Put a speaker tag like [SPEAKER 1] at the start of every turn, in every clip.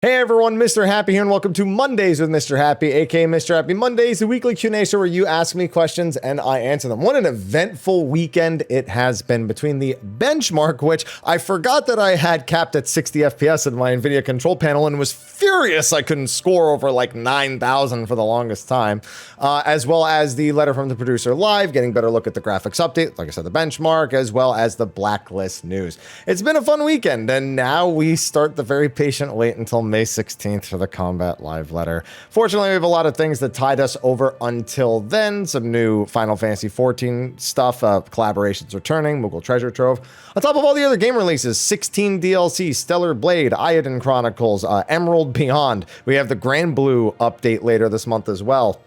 [SPEAKER 1] Hey everyone, Mr. Happy here, and welcome to Mondays with Mr. Happy, aka Mr. Happy Mondays, the weekly Q&A show where you ask me questions and I answer them. What an eventful weekend it has been between the benchmark, which I forgot that I had capped at 60 FPS in my NVIDIA control panel and was furious I couldn't score over like 9,000 for the longest time, as well as the letter from the producer live, getting better look at the graphics update, like I said, the benchmark, as well as the blacklist news. It's been a fun weekend, and now we start the very patient wait until May 16th for the Combat Live letter. Fortunately, we have a lot of things that tied us over until then. Some new Final Fantasy XIV stuff, collaborations returning, Moogle Treasure Trove. On top of all the other game releases, 16 DLC, Stellar Blade, Iodine Chronicles, Emerald Beyond. We have the Grand Blue update later this month as well.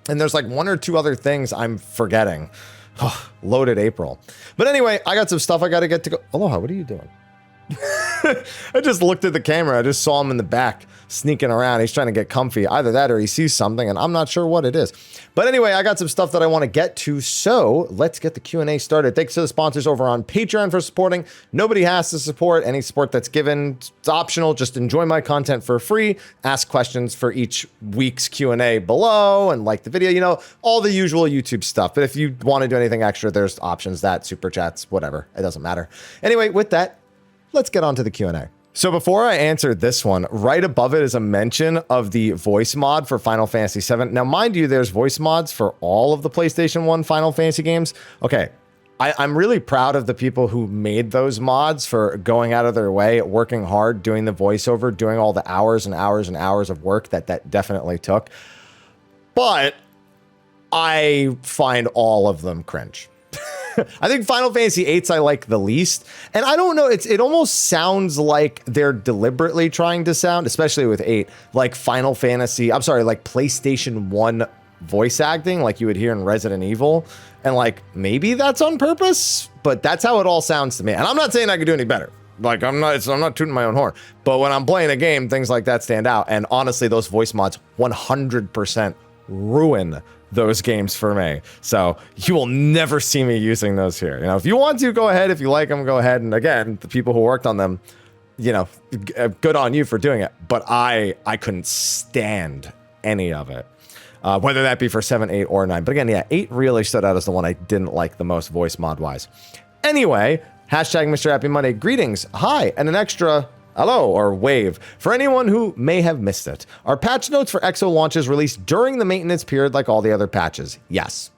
[SPEAKER 1] And there's like one or two other things I'm forgetting. Loaded April. But anyway, I got some stuff I got to get to go. Aloha, what are you doing? I just looked at the camera. I just saw him in the back sneaking around. He's trying to get comfy. Either that or he sees something, and I'm not sure what it is. But anyway, I got some stuff that I want to get to, so let's get the Q&A started. Thanks to the sponsors over on Patreon for supporting. Nobody has to support. Any support that's given, it's optional. Just enjoy my content for free. Ask questions for each week's Q&A below and like the video. You know, all the usual YouTube stuff. But if you want to do anything extra, there's options, that, super chats, whatever. It doesn't matter. Anyway, with that, let's get on to the Q&A. So before I answer this one, right above it is a mention of the voice mod for Final Fantasy VII. Now, mind you, there's voice mods for all of the PlayStation 1 Final Fantasy games. Okay, I'm really proud of the people who made those mods for going out of their way, working hard, doing the voiceover, doing all the hours and hours and hours of work that definitely took. But I find all of them cringe. I think Final Fantasy VIII I like the least, and I don't know, it almost sounds like they're deliberately trying to sound, especially with 8, like Final Fantasy, I'm sorry, like PlayStation 1 voice acting like you would hear in Resident Evil, and like maybe that's on purpose, but that's how it all sounds to me. And I'm not saying I could do any better. Like I'm not tooting my own horn, but when I'm playing a game, things like that stand out. And honestly, those voice mods 100% ruin those games for me. So you will never see me using those here. You know, if you want to, go ahead. If you like them, go ahead. And again, the people who worked on them, you know, good on you for doing it. But I couldn't stand any of it, whether that be for 7, 8, or 9. But again, yeah, 8 really stood out as the one I didn't like the most voice mod wise. Anyway, hashtag Mr. Happy Monday. Greetings. Hi. And an extra hello, or wave, for anyone who may have missed it. Are patch notes for EXO launches released during the maintenance period like all the other patches? Yes.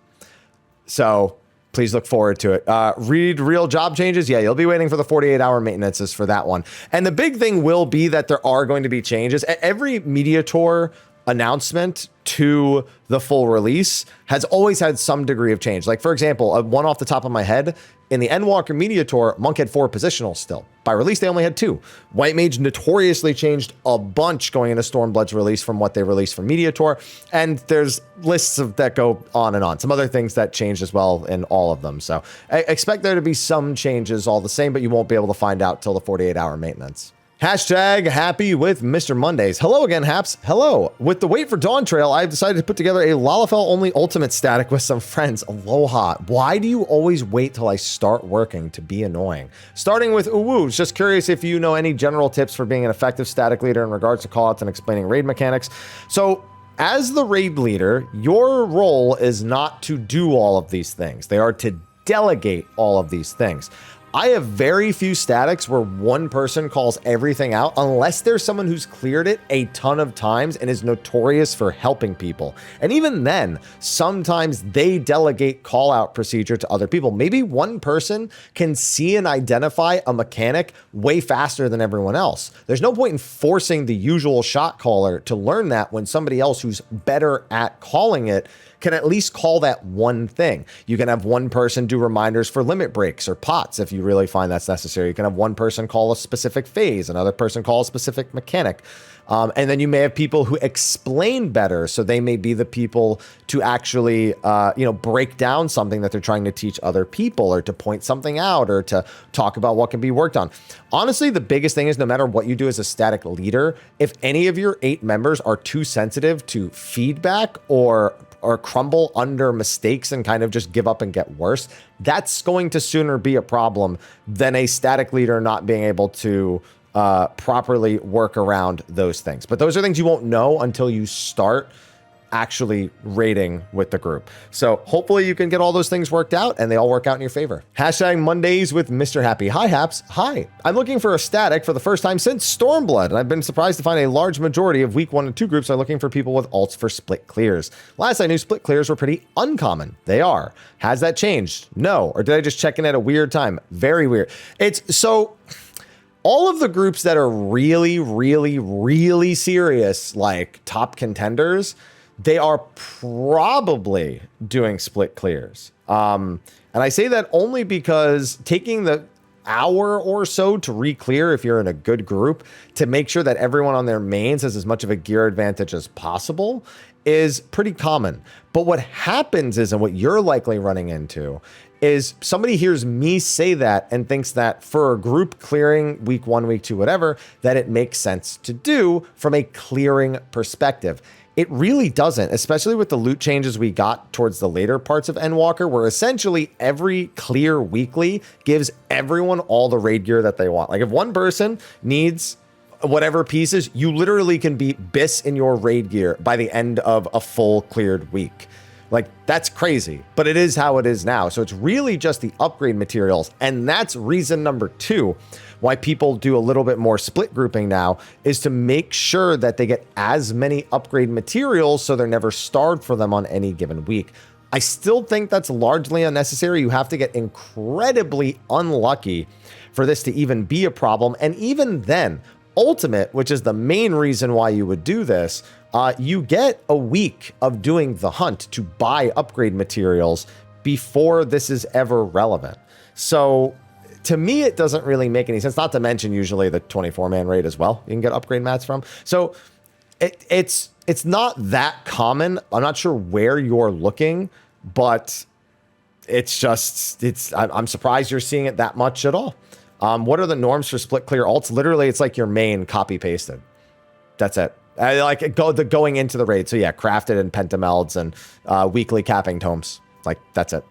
[SPEAKER 1] So please look forward to it. Read real job changes? Yeah, you'll be waiting for the 48-hour maintenances for that one. And the big thing will be that there are going to be changes. Every Media Tour announcement to the full release has always had some degree of change. Like, for example, one off the top of my head, in the Endwalker Media Tour, Monk had 4 positionals still. By release, they only had 2. White Mage notoriously changed a bunch going into Stormblood's release from what they released for Media Tour, and there's lists of that go on and on. Some other things that changed as well in all of them. So I expect there to be some changes all the same, but you won't be able to find out till the 48-hour maintenance. Hashtag happy with Mr. Mondays. Hello again, Haps. Hello. With the Wait for Dawn trail, I've decided to put together a Lalafell-only ultimate static with some friends. Aloha. Why do you always wait till I start working to be annoying? Starting with Uwu, just curious if you know any general tips for being an effective static leader in regards to callouts and explaining raid mechanics. So, as the raid leader, your role is not to do all of these things. They are to delegate all of these things. I have very few statics where one person calls everything out unless there's someone who's cleared it a ton of times and is notorious for helping people. And even then, sometimes they delegate call out procedure to other people. Maybe one person can see and identify a mechanic way faster than everyone else. There's no point in forcing the usual shot caller to learn that when somebody else who's better at calling it can at least call that one thing. You can have one person do reminders for limit breaks or pots if you really find that's necessary. You can have one person call a specific phase, another person call a specific mechanic. And then you may have people who explain better, so they may be the people to actually, break down something that they're trying to teach other people, or to point something out, or to talk about what can be worked on. Honestly, the biggest thing is no matter what you do as a static leader, if any of your 8 members are too sensitive to feedback or crumble under mistakes and kind of just give up and get worse, that's going to sooner be a problem than a static leader not being able to properly work around those things. But those are things you won't know until you start actually raiding with the group. So hopefully you can get all those things worked out and they all work out in your favor. Hashtag Mondays with Mr. Happy. Hi, Haps. Hi. I'm looking for a static for the first time since Stormblood, and I've been surprised to find a large majority of week 1 and 2 groups are looking for people with alts for split clears. Last I knew, split clears were pretty uncommon. They are. Has that changed? No. Or did I just check in at a weird time? Very weird. It's so... all of the groups that are really, really, really serious, like top contenders, they are probably doing split clears. And I say that only because taking the hour or so to re-clear if you're in a good group to make sure that everyone on their mains has as much of a gear advantage as possible is pretty common. But what happens is, and what you're likely running into, is somebody hears me say that and thinks that for a group clearing week 1, week 2, whatever, that it makes sense to do from a clearing perspective. It really doesn't, especially with the loot changes we got towards the later parts of Endwalker, where essentially every clear weekly gives everyone all the raid gear that they want. Like if one person needs whatever pieces, you literally can be BIS in your raid gear by the end of a full cleared week. Like, that's crazy, but it is how it is now. So it's really just the upgrade materials. And that's reason number 2 why people do a little bit more split grouping now, is to make sure that they get as many upgrade materials so they're never starved for them on any given week. I still think that's largely unnecessary. You have to get incredibly unlucky for this to even be a problem. And even then, Ultimate, which is the main reason why you would do this, you get a week of doing the hunt to buy upgrade materials before this is ever relevant. So to me, it doesn't really make any sense, not to mention usually the 24-man raid as well you can get upgrade mats from. So it's not that common. I'm not sure where you're looking, but I'm surprised you're seeing it that much at all. What are the norms for split clear alts? Literally, it's like your main copy pasted. That's it. Going into the raid. So yeah, crafted and pentamelds and weekly capping tomes. Like, that's it.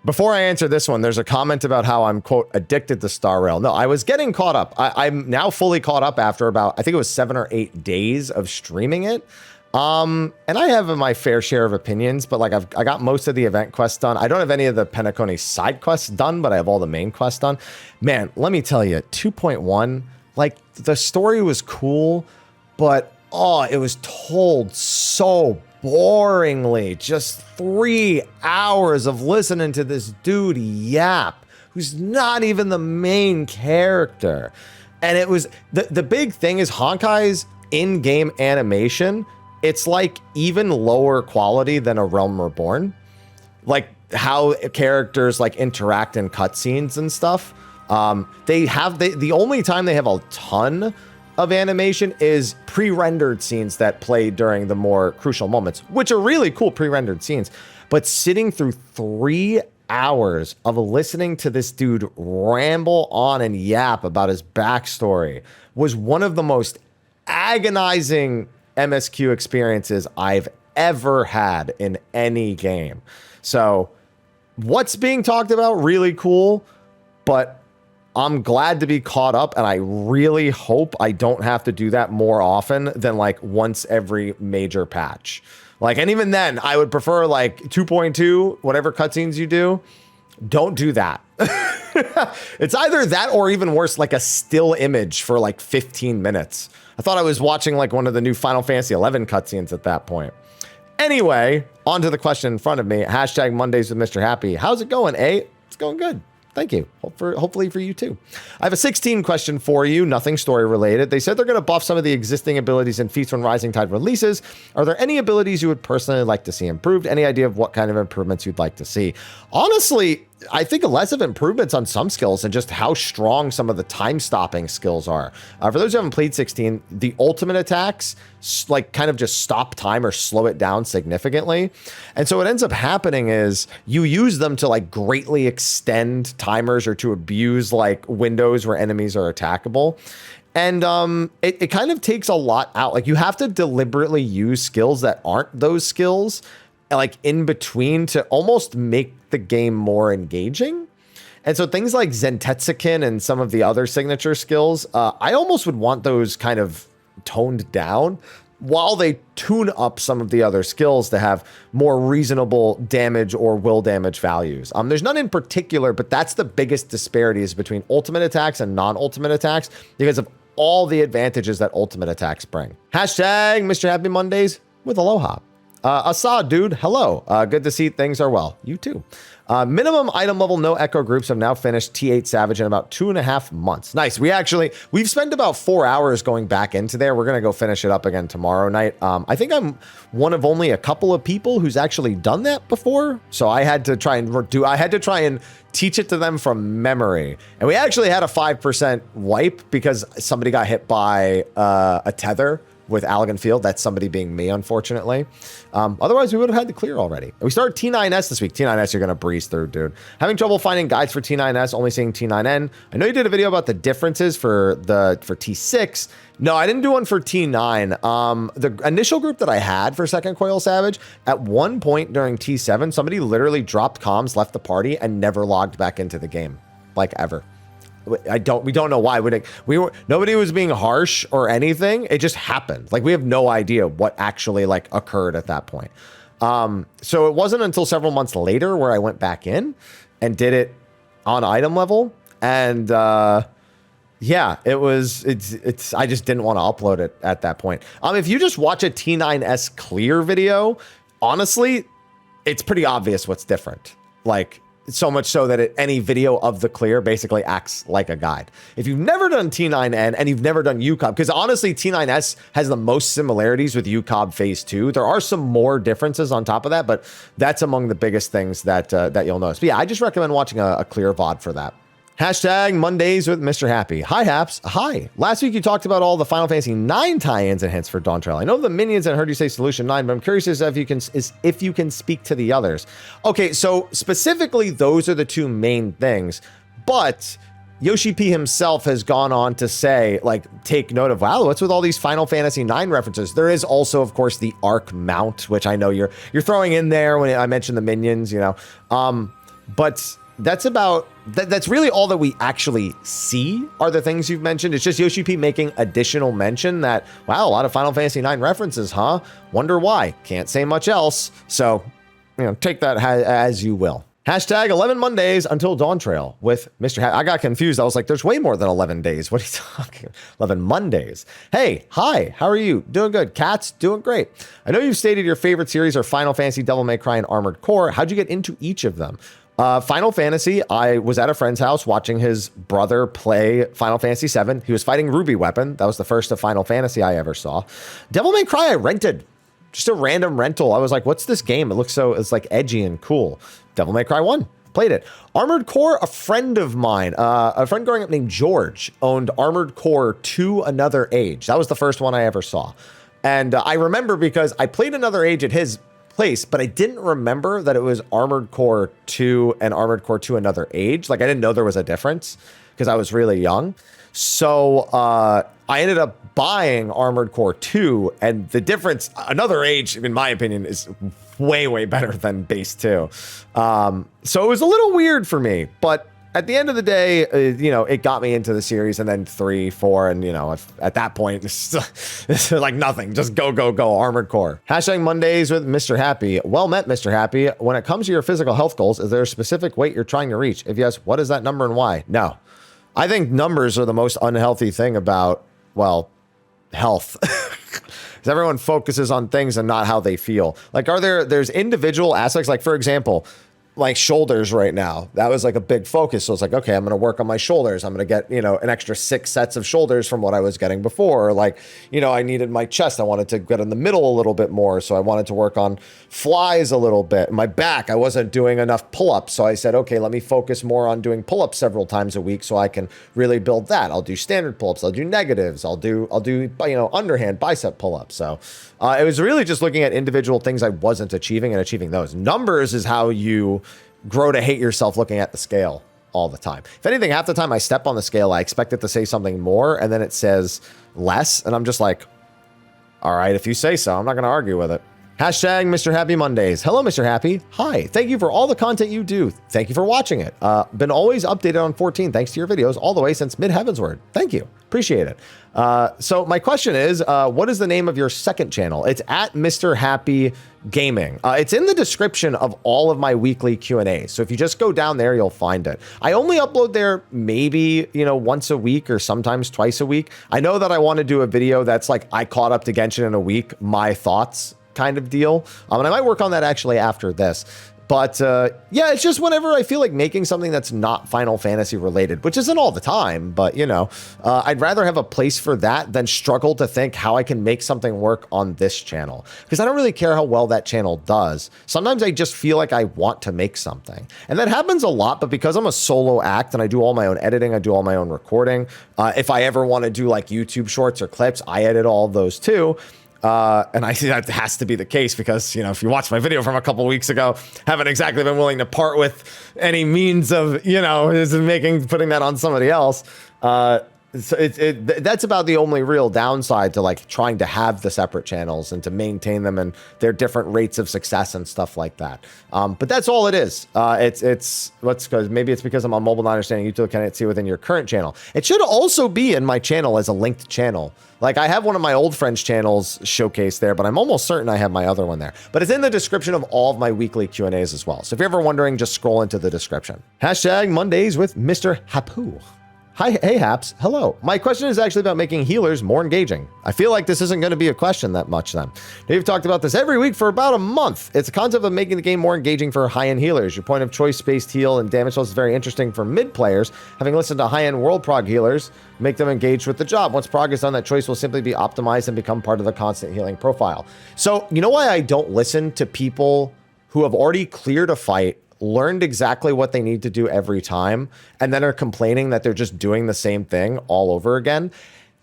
[SPEAKER 1] Before I answer this one, there's a comment about how I'm, quote, addicted to Star Rail. No, I was getting caught up. I'm now fully caught up after about, I think it was 7 or 8 days of streaming it. And I have my fair share of opinions, but like I got most of the event quests done. I don't have any of the Penacony side quests done, but I have all the main quests done. Man, let me tell you, 2.1, like the story was cool, but it was told so boringly. Just 3 hours of listening to this dude yap, who's not even the main character. And it was the big thing is Honkai's in-game animation. It's like even lower quality than a Realm Reborn, like how characters like interact in cutscenes and stuff. The only time they have a ton of animation is pre-rendered scenes that play during the more crucial moments, which are really cool pre-rendered scenes. But sitting through 3 hours of listening to this dude ramble on and yap about his backstory was one of the most agonizing MSQ experiences I've ever had in any game. So what's being talked about, really cool, but I'm glad to be caught up, and I really hope I don't have to do that more often than like once every major patch. Like, and even then, I would prefer like 2.2, whatever cutscenes you do, don't do that. It's either that or even worse, like a still image for like 15 minutes. I thought I was watching like one of the new Final Fantasy 11 cutscenes at that point. Anyway, on to the question in front of me. Hashtag Mondays with Mr. Happy. How's it going, A? It's going good. Thank you. Hopefully for you too. I have a 16 question for you, nothing story related. They said they're going to buff some of the existing abilities and feats when Rising Tide releases. Are there any abilities you would personally like to see improved? Any idea of what kind of improvements you'd like to see? Honestly, I think less of improvements on some skills and just how strong some of the time stopping skills are. For those who haven't played 16, the ultimate attacks like kind of just stop time or slow it down significantly. And so what ends up happening is you use them to like greatly extend timers or to abuse like windows where enemies are attackable. And it kind of takes a lot out. Like you have to deliberately use skills that aren't those skills like in between to almost make the game more engaging. And so things like Zentetsuken and some of the other signature skills, I almost would want those kind of toned down while they tune up some of the other skills to have more reasonable damage or will damage values. There's none in particular, but that's the biggest disparities between ultimate attacks and non-ultimate attacks because of all the advantages that ultimate attacks bring. Hashtag Mr. Happy Mondays with aloha. Assad, dude, hello. Good to see things are well. You too. Minimum item level, no echo groups have now finished T8 Savage in about 2.5 months. Nice. We've spent about 4 hours going back into there. We're going to go finish it up again tomorrow night. I think I'm one of only a couple of people who's actually done that before. So I had to try and teach it to them from memory. And we actually had a 5% wipe because somebody got hit by a tether with Allegan Field. That's somebody being me, unfortunately. Otherwise, we would have had to clear already. We started T9S this week. T9S, you're going to breeze through, dude. Having trouble finding guides for T9S, only seeing T9N. I know you did a video about the differences for T6. No, I didn't do one for T9. The initial group that I had for Second Coil Savage, at one point during T7, somebody literally dropped comms, left the party, and never logged back into the game, like ever. We don't know why. Nobody was being harsh or anything. It just happened. Like, we have no idea what actually like occurred at that point. So it wasn't until several months later where I went back in and did it on item level. And, yeah, it's I just didn't want to upload it at that point. If you just watch a T9S clear video, honestly, it's pretty obvious what's different. Like, so much so that any video of the clear basically acts like a guide. If you've never done T9N and you've never done UCOB, because honestly, T9S has the most similarities with UCOB Phase 2. There are some more differences on top of that, but that's among the biggest things that you'll notice. But yeah, I just recommend watching a clear VOD for that. Hashtag Mondays with Mr. Happy. Hi, Haps. Hi. Last week, you talked about all the Final Fantasy 9 tie-ins and hints for Dawn Trail. I know the minions, and I heard you say Solution 9, but I'm curious as if you can speak to the others. Okay, so specifically, those are the two main things, but Yoshi P himself has gone on to say, like, take note of, wow, what's with all these Final Fantasy 9 references? There is also, of course, the Arc Mount, which I know you're throwing in there when I mentioned the minions, you know. But that's really all that we actually see are the things you've mentioned. It's just Yoshi P making additional mention that, wow, a lot of Final Fantasy 9 references, huh? Wonder why. Can't say much else. So, you know, take that as you will. Hashtag 11 Mondays until Dawn Trail with Mr. Happy. I got confused. I was like, there's way more than 11 days. What are you talking? 11 Mondays. Hey, hi, how are you? Doing good. Cats, doing great. I know you've stated your favorite series are Final Fantasy, Devil May Cry, and Armored Core. How'd you get into each of them? Final Fantasy, I was at a friend's house watching his brother play Final Fantasy VII. He was fighting Ruby Weapon. That was the first of Final Fantasy I ever saw. Devil May Cry, I rented. Just a random rental. I was like, what's this game? It's like edgy and cool. Devil May Cry 1. Played it. Armored Core, a friend of mine, a friend growing up named George, owned Armored Core to Another Age. That was the first one I ever saw. And I remember because I played Another Age at his place, but I didn't remember that it was Armored Core 2 and Armored Core 2 Another Age. Like, I didn't know there was a difference because I was really young. So I ended up buying Armored Core 2, and the difference, Another Age, in my opinion, is way, way better than Base 2. So it was a little weird for me, but at the end of the day, you know, it got me into the series, and then 3, 4, and, you know, at that point, it's like nothing. Just go, go, go, Armored Core. Hashtag Mondays with Mr. Happy. Well met, Mr. Happy. When it comes to your physical health goals, is there a specific weight you're trying to reach? If yes, what is that number and why? No. I think numbers are the most unhealthy thing about, well, health. Because everyone focuses on things and not how they feel. Like, there's individual aspects, like, for example, like shoulders right now. That was like a big focus. So it's like, okay, I'm going to work on my shoulders. I'm going to get, you know, an extra 6 sets of shoulders from what I was getting before. Or like, you know, I needed my chest. I wanted to get in the middle a little bit more. So I wanted to work on flies a little bit. My back, I wasn't doing enough pull-ups. So I said, okay, let me focus more on doing pull-ups several times a week so I can really build that. I'll do standard pull-ups. I'll do negatives. I'll do, you know, underhand bicep pull-ups. So it was really just looking at individual things I wasn't achieving and achieving those. Numbers is how you grow to hate yourself looking at the scale all the time. If anything, half the time I step on the scale, I expect it to say something more, and then it says less, and I'm just like, all right, if you say so, I'm not going to argue with it. Hashtag Mr. Happy Mondays. Hello, Mr. Happy. Hi. Thank you for all the content you do. Thank you for watching it. Been always updated on 14 thanks to your videos all the way since mid-heavensward. Thank you. Appreciate it. So my question is, what is the name of your second channel? It's at Mr. Happy Gaming. It's in the description of all of my weekly Q&As. So if you just go down there, you'll find it. I only upload there maybe, once a week or sometimes twice a week. I know that I want to do a video that's like, I caught up to Genshin in a week, my thoughts kind of deal. And I might work on that actually after this. But yeah, it's just whenever I feel like making something that's not Final Fantasy related, which isn't all the time, but I'd rather have a place for that than struggle to think how I can make something work on this channel. Because I don't really care how well that channel does. Sometimes I just feel like I want to make something. And that happens a lot, but because I'm a solo act and I do all my own editing, I do all my own recording. If I ever want to do like YouTube shorts or clips, I edit all of those too. And I see that has to be the case because, if you watch my video from a couple weeks ago, haven't exactly been willing to part with any means of, putting that on somebody else. So that's about the only real downside to like trying to have the separate channels and to maintain them and their different rates of success and stuff like that. But that's all it is. Maybe it's because I'm on mobile, not understanding YouTube can't see within your current channel. It should also be in my channel as a linked channel. Like I have one of my old friends' channels showcased there, but I'm almost certain I have my other one there. But it's in the description of all of my weekly Q&As as well. So if you're ever wondering, just scroll into the description. Hashtag Mondays with Mr. Hapu. Hi, hey Haps, hello. My question is actually about making healers more engaging. I feel like this isn't going to be a question that much then. We've talked about this every week for about a month. It's a concept of making the game more engaging for high-end healers. Your point of choice, spaced heal, and damage loss is very interesting for mid players. Having listened to high-end world prog healers, make them engaged with the job. Once prog is done, that choice will simply be optimized and become part of the constant healing profile. So, you know why I don't listen to people who have already cleared a fight, learned exactly what they need to do every time, and then are complaining that they're just doing the same thing all over again?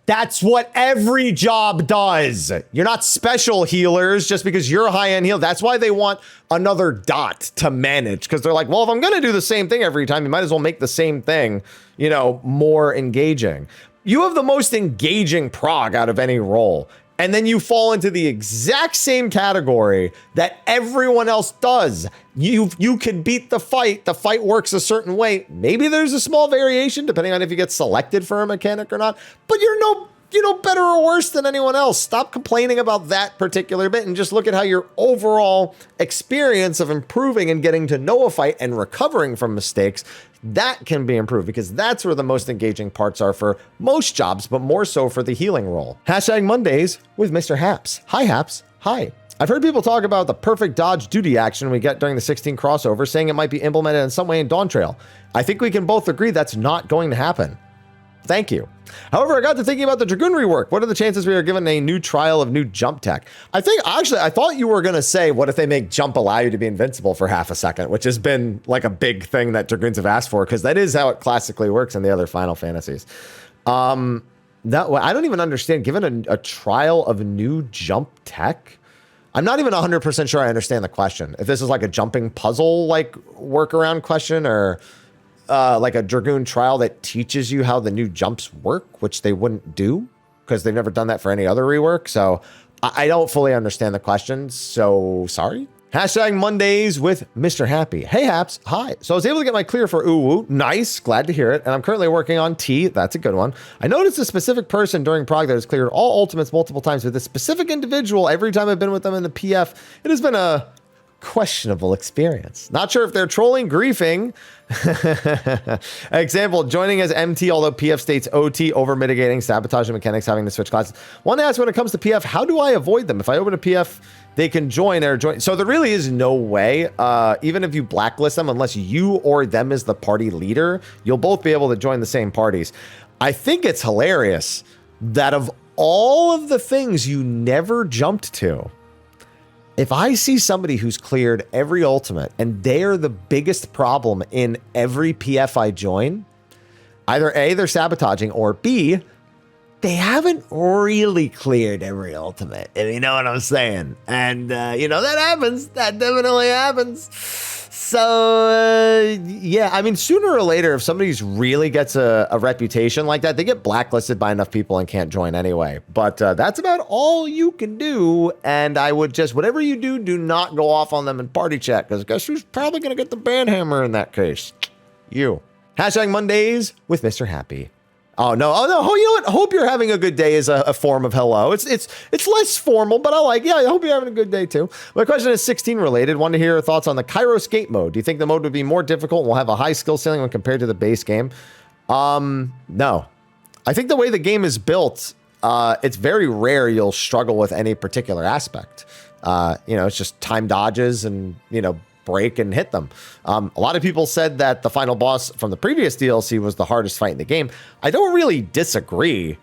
[SPEAKER 1] That's what every job does. You're not special healers just because you're a high-end healer. That's why they want another dot to manage, because they're like, well, if I'm going to do the same thing every time, you might as well make the same thing, more engaging. You have the most engaging prog out of any role. And then you fall into the exact same category that everyone else does. You could beat the fight. The fight works a certain way. Maybe there's a small variation depending on if you get selected for a mechanic or not. But you're no better or worse than anyone else. Stop complaining about that particular bit and just look at how your overall experience of improving and getting to know a fight and recovering from mistakes, that can be improved, because that's where the most engaging parts are for most jobs, but more so for the healing role. Hashtag Mondays with Mr. Haps. Hi, Haps. Hi. I've heard people talk about the perfect dodge duty action we get during the 16 crossover, saying it might be implemented in some way in Dawn Trail. I think we can both agree that's not going to happen. Thank you. However, I got to thinking about the Dragoon rework. What are the chances we are given a new trial of new jump tech? I thought you were going to say, what if they make jump allow you to be invincible for half a second, which has been like a big thing that Dragoons have asked for, because that is how it classically works in the other Final Fantasies. I don't even understand, given a trial of new jump tech, I'm not even 100% sure I understand the question. If this is like a jumping puzzle, like workaround question, or like a Dragoon trial that teaches you how the new jumps work, which they wouldn't do because they've never done that for any other rework. So I don't fully understand the question. So sorry. Hashtag Mondays with Mr. Happy. Hey, Haps. Hi. So I was able to get my clear for Uwu. Nice. Glad to hear it. And I'm currently working on T. That's a good one. I noticed a specific person during prog that has cleared all ultimates multiple times with this specific individual. Every time I've been with them in the PF, it has been a questionable experience. Not sure if they're trolling, griefing. Example, joining as MT, although PF states OT, over mitigating, sabotaging mechanics, having to switch classes. One asks, when it comes to PF, how do I avoid them? If I open a PF, they can join or join. So there really is no way, even if you blacklist them, unless you or them is the party leader, you'll both be able to join the same parties. I think it's hilarious that of all of the things you never jumped to, if I see somebody who's cleared every ultimate and they're the biggest problem in every PF I join, either A, they're sabotaging, or B, they haven't really cleared every ultimate, if you know what I'm saying. And, that happens. That definitely happens. Yeah, I mean, sooner or later, if somebody really gets a reputation like that, they get blacklisted by enough people and can't join anyway. But that's about all you can do. And I would just, whatever you do, do not go off on them in party chat, because guess who's probably going to get the ban hammer in that case? You. Hashtag Mondays with Mr. Happy. Oh no! Oh no! Oh, you know what? Hope you're having a good day is a form of hello. It's less formal, but I hope you're having a good day too. My question is 16 related. Want to hear your thoughts on the Cairo skate mode. Do you think the mode would be more difficult and will have a high skill ceiling when compared to the base game? No. I think the way the game is built, it's very rare you'll struggle with any particular aspect. It's just time dodges and break and hit them. A lot of people said that the final boss from the previous DLC was the hardest fight in the game. I don't really disagree,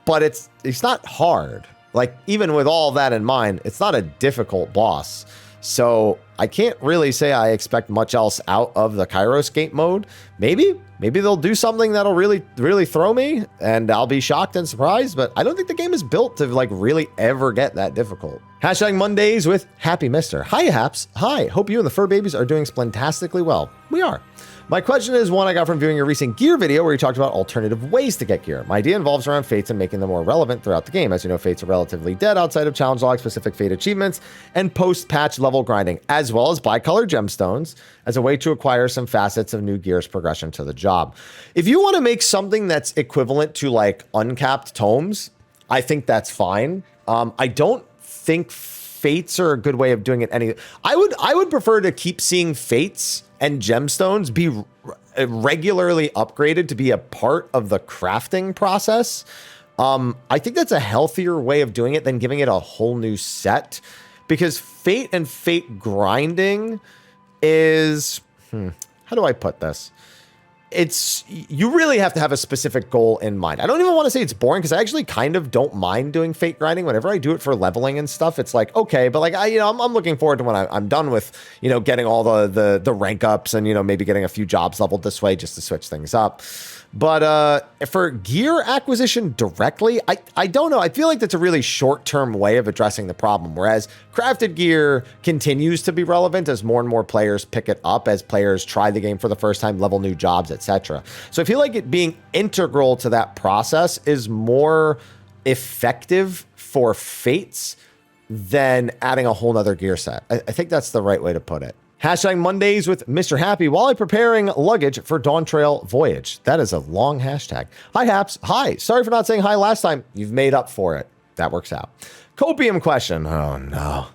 [SPEAKER 1] but it's not hard. Like, even with all that in mind, it's not a difficult boss. So I can't really say I expect much else out of the Cairo skate mode. Maybe they'll do something that'll really, really throw me and I'll be shocked and surprised, but I don't think the game is built to really ever get that difficult. Hashtag Mondays with Happy Mister. Hi, Haps. Hi. Hope you and the fur babies are doing splentastically well. We are. My question is one I got from viewing your recent gear video where you talked about alternative ways to get gear. My idea involves around fates and making them more relevant throughout the game. As you know, fates are relatively dead outside of challenge log specific fate achievements and post-patch level grinding, as well as bi-color gemstones as a way to acquire some facets of new gear's progression to the job. If you want to make something that's equivalent to uncapped tomes, I think that's fine. I don't think fates are a good way of doing it. I would prefer to keep seeing fates and gemstones be regularly upgraded to be a part of the crafting process. I think that's a healthier way of doing it than giving it a whole new set, because fate and fate grinding is, how do I put this? You really have to have a specific goal in mind. I don't even want to say it's boring, because I actually kind of don't mind doing fate grinding. Whenever I do it for leveling and stuff, it's like, okay, but I'm looking forward to when I'm done with, getting all the rank ups and, maybe getting a few jobs leveled this way just to switch things up. But for gear acquisition directly, I don't know. I feel like that's a really short-term way of addressing the problem, whereas crafted gear continues to be relevant as more and more players pick it up, as players try the game for the first time, level new jobs, etc. So I feel like it being integral to that process is more effective for fates than adding a whole nother gear set. I think that's the right way to put it. Hashtag Mondays with Mr. Happy while I'm preparing luggage for Dawn Trail Voyage. That is a long hashtag. Hi, Haps. Hi. Sorry for not saying hi last time. You've made up for it. That works out. Copium question. Oh, no.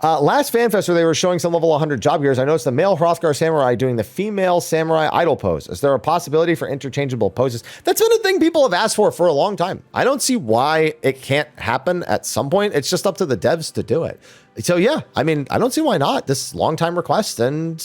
[SPEAKER 1] Last FanFest where they were showing some level 100 job gears, I noticed the male Hrothgar samurai doing the female samurai idol pose. Is there a possibility for interchangeable poses? That's been a thing people have asked for a long time. I don't see why it can't happen at some point. It's just up to the devs to do it. So yeah, I mean, I don't see why not. This long time request, and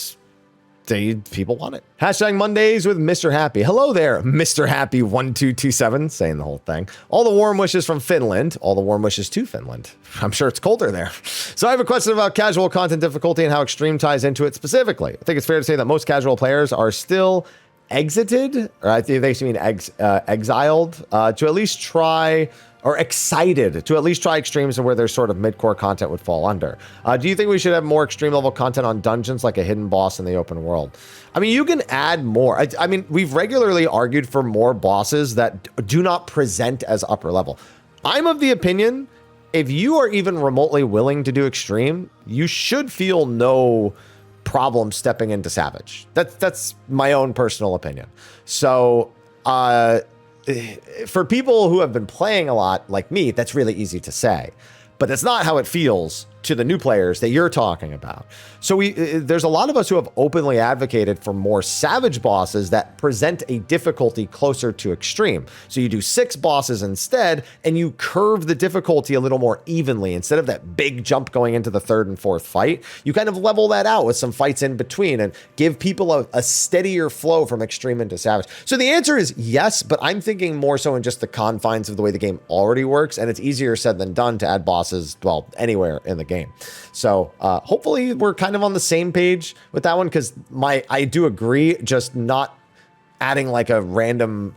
[SPEAKER 1] people want it. Hashtag Mondays with Mr. Happy. Hello there, Mr. Happy 1227, saying the whole thing. All the warm wishes from Finland. All the warm wishes to Finland. I'm sure it's colder there. So I have a question about casual content difficulty and how extreme ties into it specifically. I think it's fair to say that most casual players are still exited, or I think they mean exiled, to at least try, or excited to at least try extremes and where their sort of mid-core content would fall under. Do you think we should have more extreme level content on dungeons, like a hidden boss in the open world? I mean, you can add more. I mean, we've regularly argued for more bosses that do not present as upper level. I'm of the opinion, if you are even remotely willing to do extreme, you should feel no problem stepping into Savage. That's my own personal opinion. So, for people who have been playing a lot like me, that's really easy to say, but that's not how it feels to the new players that you're talking about. So there's a lot of us who have openly advocated for more savage bosses that present a difficulty closer to extreme. So you do 6 bosses instead, and you curve the difficulty a little more evenly. Instead of that big jump going into the 3rd and 4th fight, you kind of level that out with some fights in between and give people a steadier flow from extreme into savage. So the answer is yes, but I'm thinking more so in just the confines of the way the game already works, and it's easier said than done to add bosses, well, anywhere in the game. So hopefully we're kind of on the same page with that one, because I do agree, just not adding like a random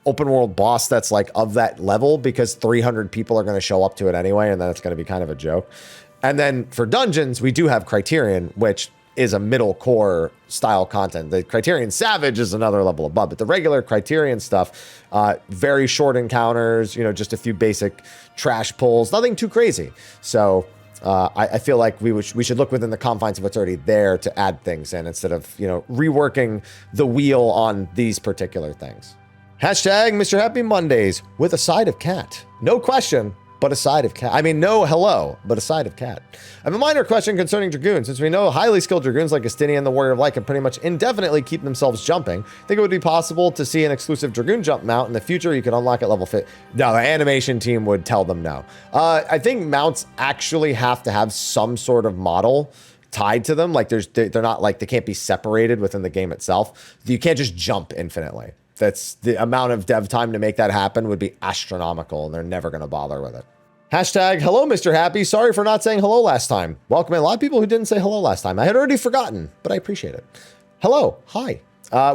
[SPEAKER 1] open world boss that's like of that level, because 300 people are going to show up to it anyway, and then it's going to be kind of a joke. And then for dungeons, we do have Criterion, which is a middle core style content. The Criterion Savage is another level above, but the regular Criterion stuff, very short encounters, you know, just a few basic trash pulls, nothing too crazy. So I feel like we should look within the confines of what's already there to add things in instead of, you know, reworking the wheel on these particular things. Hashtag Mr. Happy Mondays with a side of cat. No question, but a side of cat. I mean, no hello, but a side of cat. I have a minor question concerning Dragoons. Since we know highly skilled Dragoons like Estinian and the Warrior of Light can pretty much indefinitely keep themselves jumping, think it would be possible to see an exclusive Dragoon jump mount in the future you could unlock at level fit? No, the animation team would tell them no. I think mounts actually have to have some sort of model tied to them. Like they're not like, they can't be separated within the game itself. You can't just jump infinitely. That's the amount of dev time to make that happen would be astronomical, and they're never going to bother with it. Hashtag hello, Mr. Happy. Sorry for not saying hello last time. Welcome in a lot of people who didn't say hello last time. I had already forgotten, but I appreciate it. Hello. Hi.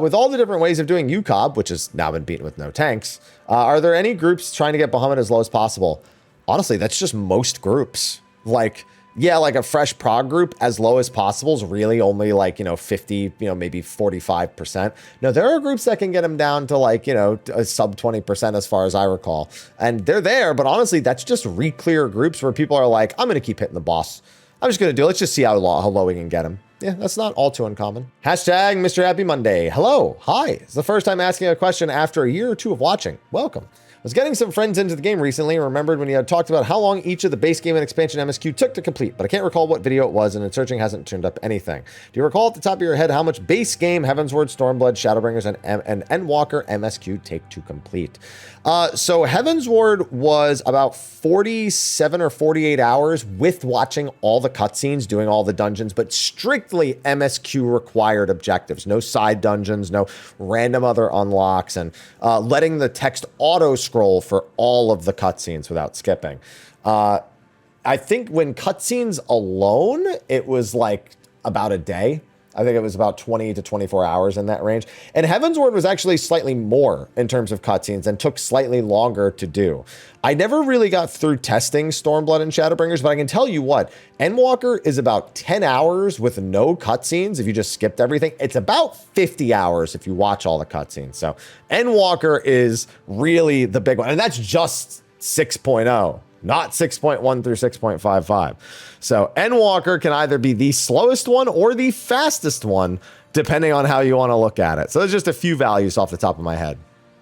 [SPEAKER 1] With all the different ways of doing UCOB, which has now been beaten with no tanks, are there any groups trying to get Bahamut as low as possible? Honestly, that's just most groups. Like, yeah, like a fresh prog group as low as possible is really only like, you know, 50, you know, maybe 45%. No, there are groups that can get them down to like, you know, a sub 20% as far as I recall. And they're there, but honestly, that's just re-clear groups where people are like, I'm going to keep hitting the boss. I'm just going to do it. Let's just see how low we can get him. Yeah, that's not all too uncommon. Hashtag Mr. Happy Monday. Hello. Hi. It's the first time asking a question after a year or two of watching. Welcome. I was getting some friends into the game recently and remembered when you had talked about how long each of the base game and expansion MSQ took to complete, but I can't recall what video it was, and in searching hasn't turned up anything. Do you recall at the top of your head how much base game Heavensward, Stormblood, Shadowbringers, and Endwalker MSQ take to complete? So Heavensward was about 47 or 48 hours with watching all the cutscenes, doing all the dungeons, but strictly MSQ required objectives. No side dungeons, no random other unlocks, and letting the text auto scroll for all of the cutscenes without skipping. I think when cutscenes alone, it was like about a day. I think it was about 20 to 24 hours in that range. And Heavensward was actually slightly more in terms of cutscenes and took slightly longer to do. I never really got through testing Stormblood and Shadowbringers, but I can tell you what, Endwalker is about 10 hours with no cutscenes if you just skipped everything. It's about 50 hours if you watch all the cutscenes. So Endwalker is really the big one. And that's just 6.0. Not 6.1 through 6.55. So Endwalker can either be the slowest one or the fastest one, depending on how you want to look at it. So there's just a few values off the top of my head.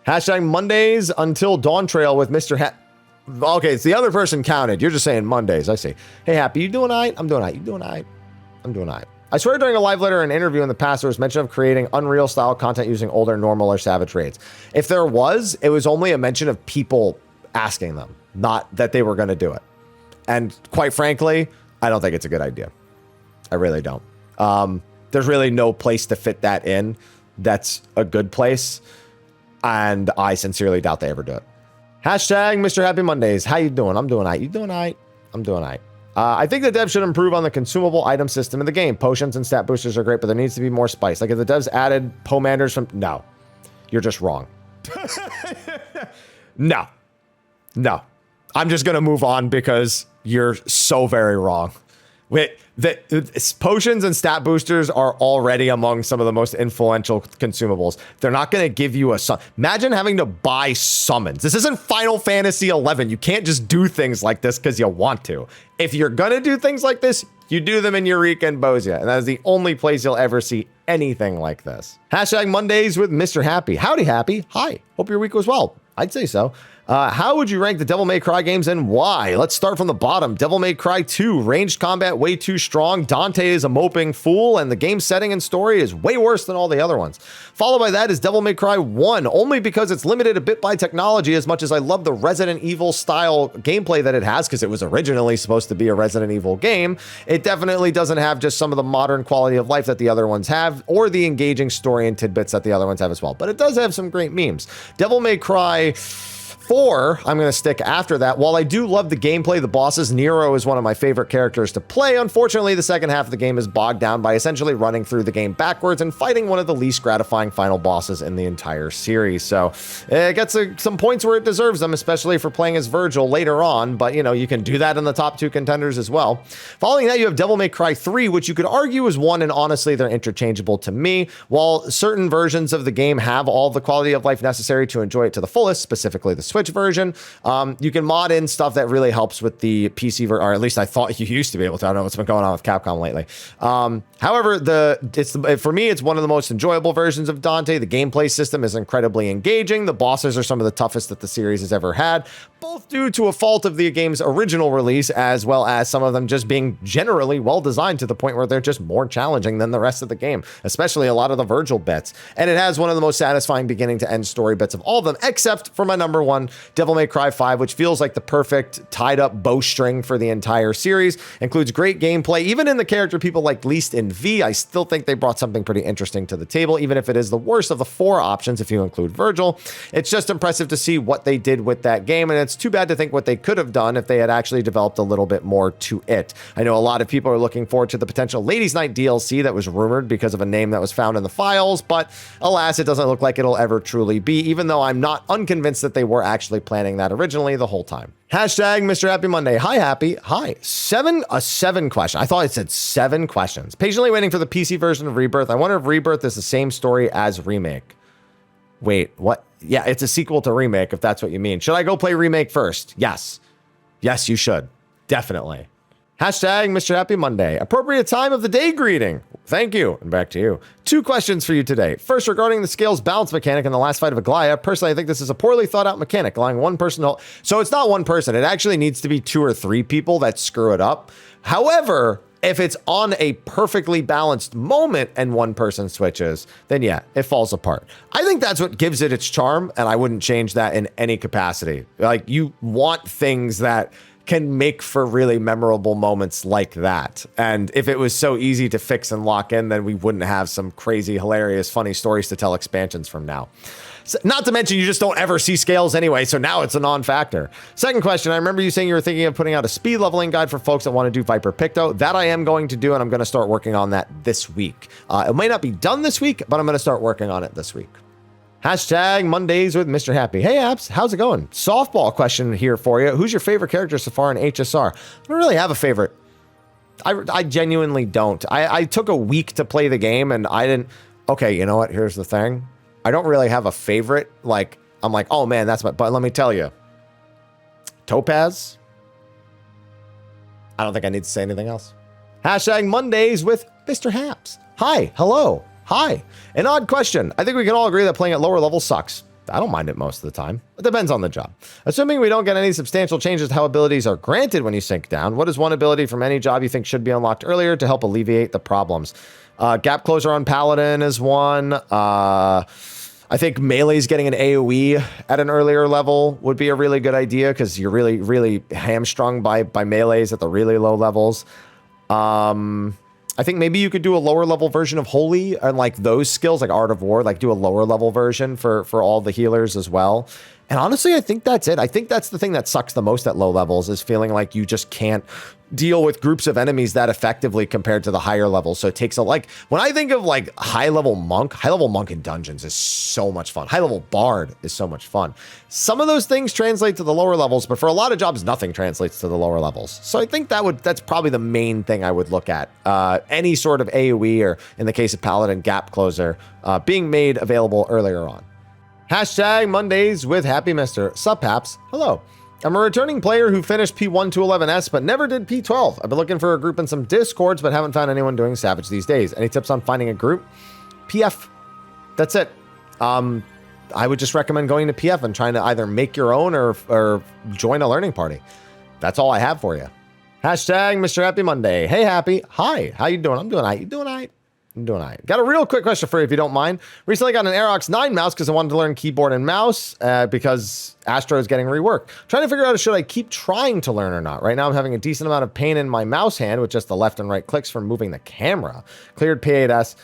[SPEAKER 1] Hashtag Mondays until Dawn Trail with Mr. Okay, it's the other person counted. You're just saying Mondays. I see. Hey, Happy, you doing all right? I'm doing all right. You doing all right? I'm doing all right. I swear during a live letter or an interview in the past, there was mention of creating Unreal style content using older, normal, or savage raids. If there was, it was only a mention of people asking them, not that they were going to do it. And quite frankly, I don't think it's a good idea. I really don't. There's really no place to fit that in that's a good place. And I sincerely doubt they ever do it. Hashtag Mr. Happy Mondays. How you doing? I'm doing all right. You doing all right? I'm doing all right. I think the devs should improve on the consumable item system in the game. Potions and stat boosters are great, but there needs to be more spice. Like if the devs added pomanders from... No. You're just wrong. No. No. I'm just going to move on because you're so very wrong. Wait, potions and stat boosters are already among some of the most influential consumables. They're not going to give you a imagine having to buy summons. This isn't Final Fantasy 11. You can't just do things like this because you want to. If you're going to do things like this, you do them in Eureka and Bosia, and that is the only place you'll ever see anything like this. Hashtag Mondays with Mr. Happy. Howdy, Happy. Hi. Hope your week was well. I'd say so. How would you rank the Devil May Cry games and why? Let's start from the bottom. Devil May Cry 2, ranged combat way too strong. Dante is a moping fool, and the game setting and story is way worse than all the other ones. Followed by that is Devil May Cry 1, only because it's limited a bit by technology as much as I love the Resident Evil style gameplay that it has, because it was originally supposed to be a Resident Evil game. It definitely doesn't have just some of the modern quality of life that the other ones have, or the engaging story and tidbits that the other ones have as well. But it does have some great memes. Devil May Cry 4, I'm going to stick after that. While I do love the gameplay, the bosses, Nero is one of my favorite characters to play. Unfortunately, the second half of the game is bogged down by essentially running through the game backwards and fighting one of the least gratifying final bosses in the entire series. So it gets some points where it deserves them, especially for playing as Virgil later on. But, you know, you can do that in the top 2 contenders as well. Following that, you have Devil May Cry 3, which you could argue is 1, and honestly, they're interchangeable to me. While certain versions of the game have all the quality of life necessary to enjoy it to the fullest, specifically the Switch version, you can mod in stuff that really helps with the PC version, or at least I thought you used to be able to. I don't know what's been going on with Capcom lately. However, for me, it's one of the most enjoyable versions of Dante. The gameplay system is incredibly engaging. The bosses are some of the toughest that the series has ever had, both due to a fault of the game's original release, as well as some of them just being generally well designed to the point where they're just more challenging than the rest of the game, especially a lot of the Virgil bits. And it has one of the most satisfying beginning to end story bits of all of them, except for my number 1, Devil May Cry 5, which feels like the perfect tied up bowstring for the entire series. Includes great gameplay, even in the character people like least in V. I still think they brought something pretty interesting to the table, even if it is the worst of the 4 options if you include Virgil. It's just impressive to see what they did with that game, and it's too bad to think what they could have done if they had actually developed a little bit more to it. I know a lot of people are looking forward to the potential Ladies Night DLC that was rumored because of a name that was found in the files, but alas, it doesn't look like it'll ever truly be, even though I'm not unconvinced that they were actually planning that originally the whole time. Hashtag Mr. Happy Monday. Hi, Happy. Hi. 7 question. I thought it said 7 questions. Patiently waiting for the PC version of Rebirth. I wonder if Rebirth is the same story as Remake. Wait, what? Yeah, it's a sequel to Remake, if that's what you mean. Should I go play Remake first? Yes. Yes, you should. Definitely. Hashtag Mr. Happy Monday. Appropriate time of the day greeting. Thank you. And back to you. 2 questions for you today. First, regarding the scales balance mechanic in the last fight of Aglaya. Personally, I think this is a poorly thought out mechanic, allowing one person to... So it's not one person. It actually needs to be 2 or 3 people that screw it up. However, if it's on a perfectly balanced moment and one person switches, then yeah, it falls apart. I think that's what gives it its charm, and I wouldn't change that in any capacity. Like, you want things that can make for really memorable moments like that. And if it was so easy to fix and lock in, then we wouldn't have some crazy, hilarious, funny stories to tell expansions from now. So, not to mention, you just don't ever see scales anyway, so now it's a non-factor. Second question, I remember you saying you were thinking of putting out a speed leveling guide for folks that want to do Viper Picto. That I am going to do, and I'm going to start working on that this week. It might not be done this week, but I'm going to start working on it this week. Hashtag Mondays with Mr. Happy. Hey, Apps, how's it going? Softball question here for you. Who's your favorite character so far in HSR? I don't really have a favorite. I genuinely don't. I took a week to play the game, and I didn't... Okay, you know what? Here's the thing. I don't really have a favorite. Like, I'm like, oh man, that's my... But let me tell you. Topaz? I don't think I need to say anything else. Hashtag Mondays with Mr. Haps. Hi, hello. Hi. An odd question. I think we can all agree that playing at lower levels sucks. I don't mind it most of the time. It depends on the job. Assuming we don't get any substantial changes to how abilities are granted when you sink down, what is one ability from any job you think should be unlocked earlier to help alleviate the problems? Gap closer on Paladin is one. I think melee's getting an AoE at an earlier level would be a really good idea because you're really, really hamstrung by melees at the really low levels. I think maybe you could do a lower level version of Holy and like those skills, like Art of War, like do a lower level version for all the healers as well. And honestly, I think that's it. I think that's the thing that sucks the most at low levels is feeling like you just can't deal with groups of enemies that effectively compared to the higher levels. So it takes a, like, when I think of like high level monk in dungeons is so much fun. High level bard is so much fun. Some of those things translate to the lower levels, but for a lot of jobs, nothing translates to the lower levels. So I think that's probably the main thing I would look at. Any sort of AoE, or in the case of Paladin, gap closer, being made available earlier on. Hashtag Mondays with Happy Mister. Sup, Paps. Hello. I'm a returning player who finished P1 to 11S, but never did P12. I've been looking for a group in some Discords, but haven't found anyone doing Savage these days. Any tips on finding a group? PF. That's it. I would just recommend going to PF and trying to either make your own or join a learning party. That's all I have for you. Hashtag Mr. Happy Monday. Hey, Happy. Hi. How you doing? I'm doing all right. You doing all right? I'm doing all right. Got a real quick question for you if you don't mind. Recently got an Aerox 9 mouse because I wanted to learn keyboard and mouse because Astro is getting reworked. Trying to figure out should I keep trying to learn or not. Right now I'm having a decent amount of pain in my mouse hand with just the left and right clicks from moving the camera. Cleared P8S.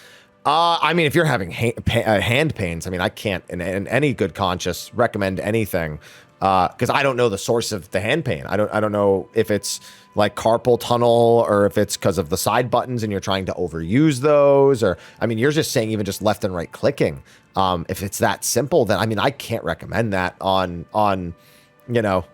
[SPEAKER 1] I mean, if you're having hand pains, I mean, I can't in any good conscience recommend anything because I don't know the source of the hand pain. I don't know if it's like carpal tunnel or if it's because of the side buttons and you're trying to overuse those, or I mean, you're just saying even just left and right clicking. If it's that simple, then I mean, I can't recommend that on you know,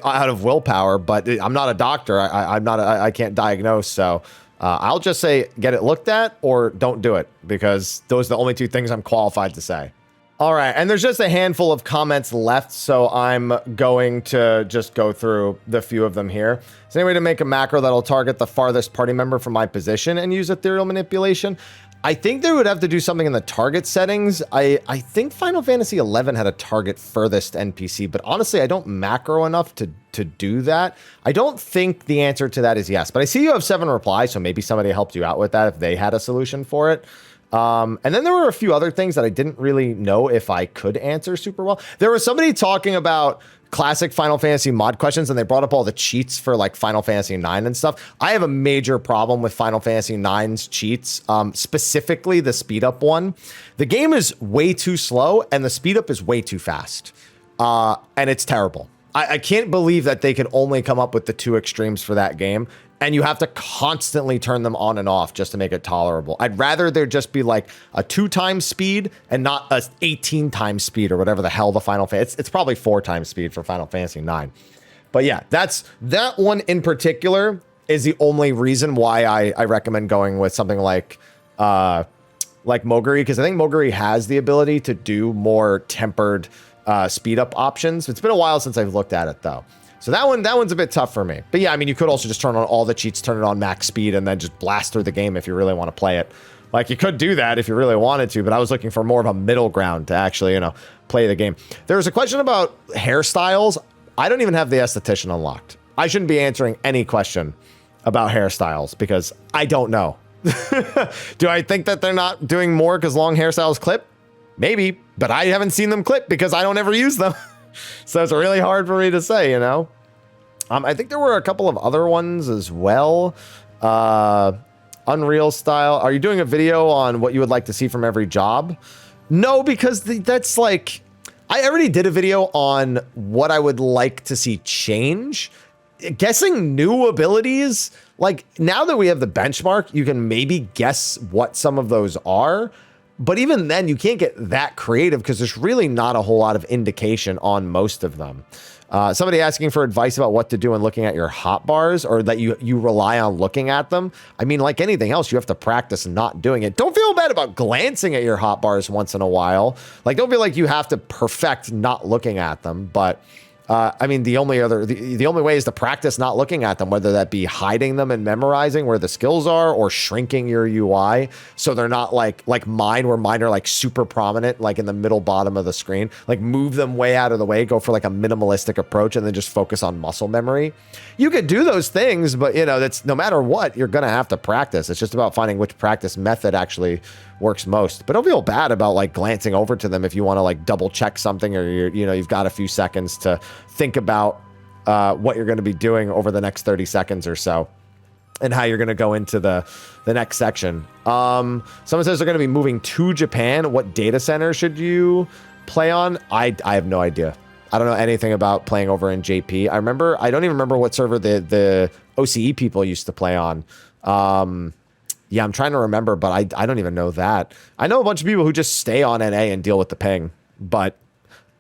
[SPEAKER 1] out of willpower. But I'm not a doctor. I can't diagnose. So I'll just say get it looked at or don't do it, because those are the only two things I'm qualified to say. All right, and there's just a handful of comments left, so I'm going to just go through the few of them here. Is there any way to make a macro that'll target the farthest party member from my position and use ethereal manipulation? I think they would have to do something in the target settings. I think Final Fantasy XI had a target furthest NPC, but honestly, I don't macro enough to do that. I don't think the answer to that is yes, but I see you have 7 replies, so maybe somebody helped you out with that if they had a solution for it. And then there were a few other things that I didn't really know if I could answer super well. There was somebody talking about classic Final Fantasy mod questions, and they brought up all the cheats for like Final Fantasy IX and stuff. I have a major problem with Final Fantasy IX's cheats, specifically the speed up one. The game is way too slow and the speed up is way too fast. And it's terrible. I can't believe that they could only come up with the 2 extremes for that game, and you have to constantly turn them on and off just to make it tolerable. I'd rather there just be like a 2 times speed and not a 18 times speed or whatever the hell the Final Fantasy. It's probably 4 times speed for Final Fantasy IX. But yeah, that one in particular is the only reason why I recommend going with something like Moguri, because I think Moguri has the ability to do more tempered speed up options. It's been a while since I've looked at it though. So that one's a bit tough for me. But yeah, I mean, you could also just turn on all the cheats, turn it on max speed, and then just blast through the game if you really want to play it. Like, you could do that if you really wanted to, but I was looking for more of a middle ground to actually, you know, play the game. There was a question about hairstyles. I don't even have the esthetician unlocked. I shouldn't be answering any question about hairstyles because I don't know. Do I think that they're not doing more because long hairstyles clip? Maybe, but I haven't seen them clip because I don't ever use them. So it's really hard for me to say, you know. I think there were a couple of other ones as well. Unreal style. Are you doing a video on what you would like to see from every job? No, because that's like, I already did a video on what I would like to see change. Guessing new abilities, like now that we have the benchmark, you can maybe guess what some of those are. But even then, you can't get that creative because there's really not a whole lot of indication on most of them. Somebody asking for advice about what to do when looking at your hotbars, or that you rely on looking at them. I mean, like anything else, you have to practice not doing it. Don't feel bad about glancing at your hotbars once in a while. Like, don't feel like you have to perfect not looking at them. But I mean, the only way is to practice not looking at them, whether that be hiding them and memorizing where the skills are, or shrinking your UI so they're not like mine, where mine are like super prominent, like in the middle bottom of the screen. Like, move them way out of the way, go for like a minimalistic approach, and then just focus on muscle memory. You could do those things, but you know, that's no matter what, you're gonna have to practice. It's just about finding which practice method actually works most. But don't feel bad about like glancing over to them if you want to like double check something, or you've got a few seconds to think about what you're going to be doing over the next 30 seconds or so, and how you're going to go into the next section. Someone says they're going to be moving to Japan. What data center should you play on? I have no idea. I don't know anything about playing over in JP. I don't even remember what server the OCE people used to play on. Yeah, I'm trying to remember, but I don't even know that. I know a bunch of people who just stay on NA and deal with the ping, but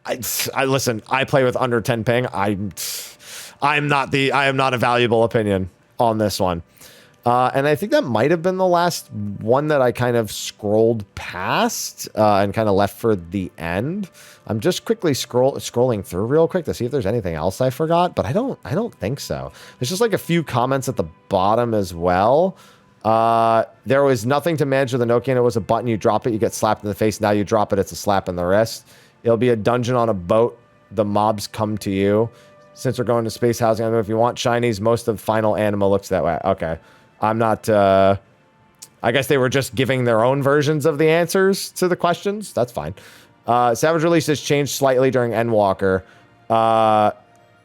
[SPEAKER 1] I listen, I play with under 10 ping. I am not a valuable opinion on this one. And I think that might have been the last one that I kind of scrolled past and kind of left for the end. I'm just quickly scrolling through real quick to see if there's anything else I forgot, but I don't think so. There's just like a few comments at the bottom as well. There was nothing to manage with the Nokia, and it was a button. You drop it, you get slapped in the face. Now you drop it, it's a slap in the wrist. It'll be a dungeon on a boat. The mobs come to you. Since we're going to space housing, I don't know if you want shinies. Most of Final Anima looks that way. Okay. I'm not, I guess they were just giving their own versions of the answers to the questions. That's fine. Savage releases changed slightly during Endwalker.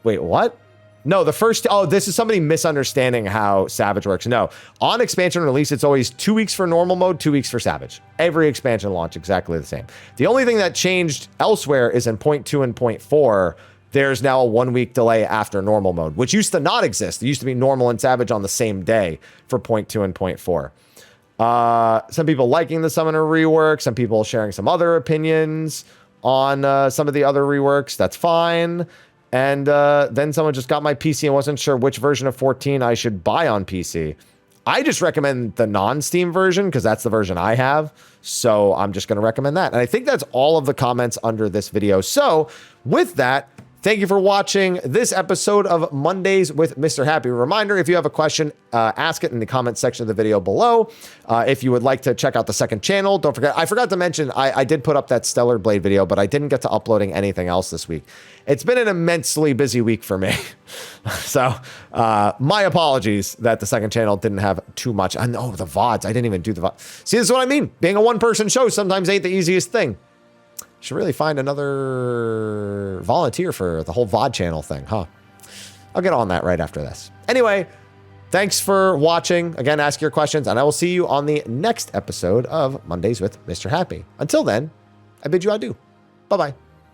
[SPEAKER 1] Wait, what? No, this is somebody misunderstanding how Savage works. No, on expansion release, it's always 2 weeks for normal mode, 2 weeks for Savage. Every expansion launch, exactly the same. The only thing that changed elsewhere is in 0.2 and 0.4. there's now a 1 week delay after normal mode, which used to not exist. It used to be normal and savage on the same day for 0.2 and 0.4. Some people liking the summoner rework, some people sharing some other opinions on some of the other reworks. That's fine. And then someone just got my PC and wasn't sure which version of 14 I should buy on PC. I just recommend the non-Steam version because that's the version I have. So I'm just going to recommend that. And I think that's all of the comments under this video. So with that, thank you for watching this episode of Mondays with Mr. Happy. Reminder, if you have a question, ask it in the comments section of the video below. If you would like to check out the second channel, don't forget, I forgot to mention, I did put up that Stellar Blade video, but I didn't get to uploading anything else this week. It's been an immensely busy week for me. So my apologies that the second channel didn't have too much. I know the VODs, I didn't even do the VODs. See, this is what I mean. Being a one-person show sometimes ain't the easiest thing. Should really find another volunteer for the whole VOD channel thing, huh? I'll get on that right after this. Anyway, thanks for watching. Again, ask your questions, and I will see you on the next episode of Mondays with Mr. Happy. Until then, I bid you adieu. Bye-bye.